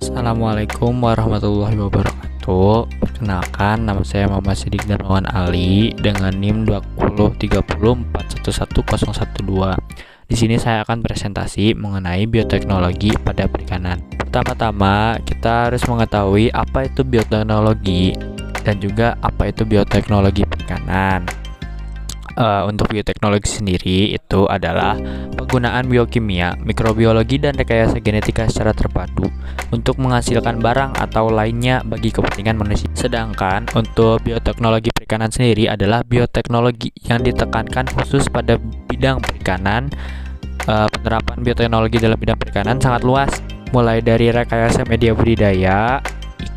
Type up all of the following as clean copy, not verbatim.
Assalamualaikum warahmatullahi wabarakatuh. Perkenalkan, nama saya Muhammad Sidik Darmawan Ali dengan NIM 2030411012. Di sini saya akan presentasi mengenai bioteknologi pada perikanan. Pertama-tama, kita harus mengetahui apa itu bioteknologi dan juga apa itu bioteknologi perikanan. Untuk bioteknologi sendiri itu adalah penggunaan biokimia, mikrobiologi, dan rekayasa genetika secara terpadu untuk menghasilkan barang atau lainnya bagi kepentingan manusia. Sedangkan untuk bioteknologi perikanan sendiri adalah bioteknologi yang ditekankan khusus pada bidang perikanan. Penerapan bioteknologi dalam bidang perikanan sangat luas, mulai dari rekayasa media budidaya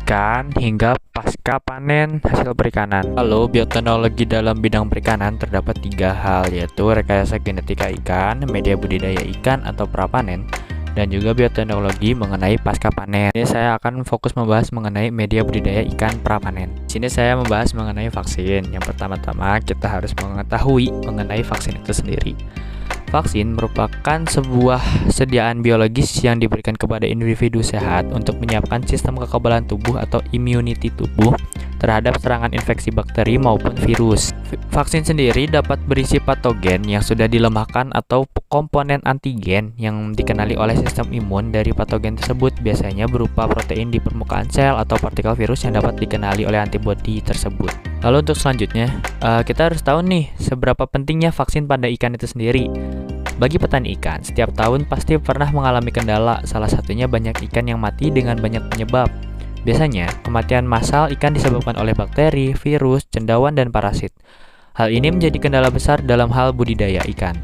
ikan hingga pasca panen hasil perikanan. Lalu bioteknologi dalam bidang perikanan terdapat 3 hal, yaitu rekayasa genetika ikan, media budidaya ikan atau prapanen, dan juga bioteknologi mengenai pasca panen. Ini saya akan fokus membahas mengenai media budidaya ikan prapanen. Di sini saya membahas mengenai vaksin. Yang pertama-tama kita harus mengetahui mengenai vaksin itu sendiri. Vaksin merupakan sebuah sediaan biologis yang diberikan kepada individu sehat untuk menyiapkan sistem kekebalan tubuh atau immunity tubuh terhadap serangan infeksi bakteri maupun virus. Vaksin sendiri dapat berisi patogen yang sudah dilemahkan atau komponen antigen yang dikenali oleh sistem imun dari patogen tersebut, biasanya berupa protein di permukaan sel atau partikel virus yang dapat dikenali oleh antibodi tersebut. Lalu untuk selanjutnya, kita harus tahu nih seberapa pentingnya vaksin pada ikan itu sendiri. Bagi petani ikan, setiap tahun pasti pernah mengalami kendala, salah satunya banyak ikan yang mati dengan banyak penyebab. Biasanya, kematian massal ikan disebabkan oleh bakteri, virus, cendawan, dan parasit. Hal ini menjadi kendala besar dalam hal budidaya ikan.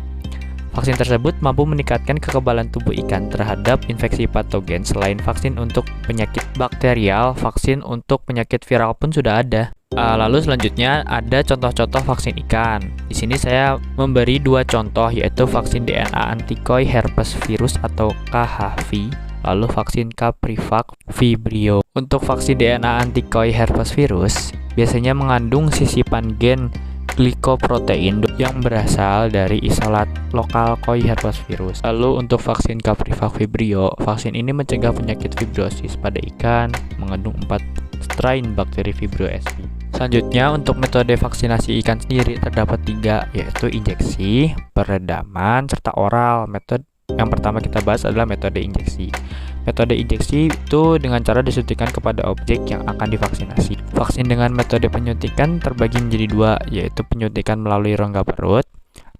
Vaksin tersebut mampu meningkatkan kekebalan tubuh ikan terhadap infeksi patogen. Selain vaksin untuk penyakit bakterial, vaksin untuk penyakit viral pun sudah ada. Lalu selanjutnya ada contoh-contoh vaksin ikan. Di sini saya memberi 2 contoh, yaitu vaksin DNA antikoi herpes virus atau KHV, lalu vaksin Caprivax Vibrio. Untuk vaksin DNA antikoi herpes virus biasanya mengandung sisipan gen glikoprotein yang berasal dari isolat lokal koi herpes virus. Lalu untuk vaksin Caprivax Vibrio, vaksin ini mencegah penyakit fibrosis pada ikan, mengandung 4 strain bakteri Vibrio sp. Selanjutnya untuk metode vaksinasi ikan sendiri terdapat 3, yaitu injeksi, peredaman, serta oral. Metode yang pertama kita bahas adalah metode injeksi. Metode injeksi itu dengan cara disuntikan kepada objek yang akan divaksinasi. Vaksin dengan metode penyuntikan terbagi menjadi 2, yaitu penyuntikan melalui rongga perut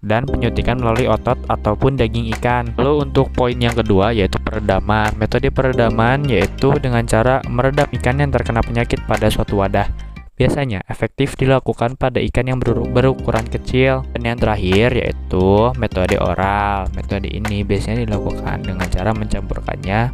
dan penyuntikan melalui otot ataupun daging ikan. Lalu untuk poin yang kedua yaitu peredaman. Metode peredaman yaitu dengan cara meredam ikan yang terkena penyakit pada suatu wadah. Biasanya efektif dilakukan pada ikan yang berukuran kecil. Dan yang terakhir yaitu metode oral. Metode ini biasanya dilakukan dengan cara mencampurkannya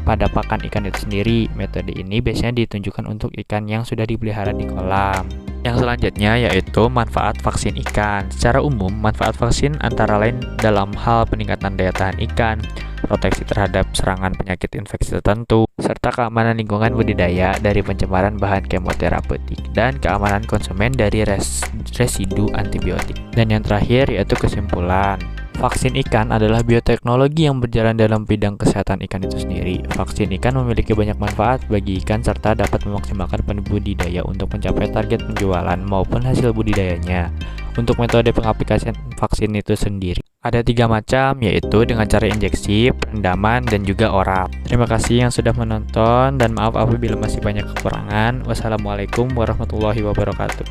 pada pakan ikan itu sendiri. Metode ini biasanya ditunjukkan untuk ikan yang sudah dipelihara di kolam. Yang selanjutnya yaitu manfaat vaksin ikan. Secara umum, manfaat vaksin antara lain dalam hal peningkatan daya tahan ikan, proteksi terhadap serangan penyakit infeksi tertentu, serta keamanan lingkungan budidaya dari pencemaran bahan kemoterapeutik, dan keamanan konsumen dari residu antibiotik. Dan yang terakhir yaitu kesimpulan. Vaksin ikan adalah bioteknologi yang berjalan dalam bidang kesehatan ikan itu sendiri. Vaksin ikan memiliki banyak manfaat bagi ikan serta dapat memaksimalkan budidaya untuk mencapai target penjualan maupun hasil budidayanya. Untuk metode pengaplikasian vaksin itu sendiri ada 3 macam, yaitu dengan cara injeksi, perendaman, dan juga oral. Terima kasih yang sudah menonton dan maaf apabila masih banyak kekurangan. Wassalamualaikum warahmatullahi wabarakatuh.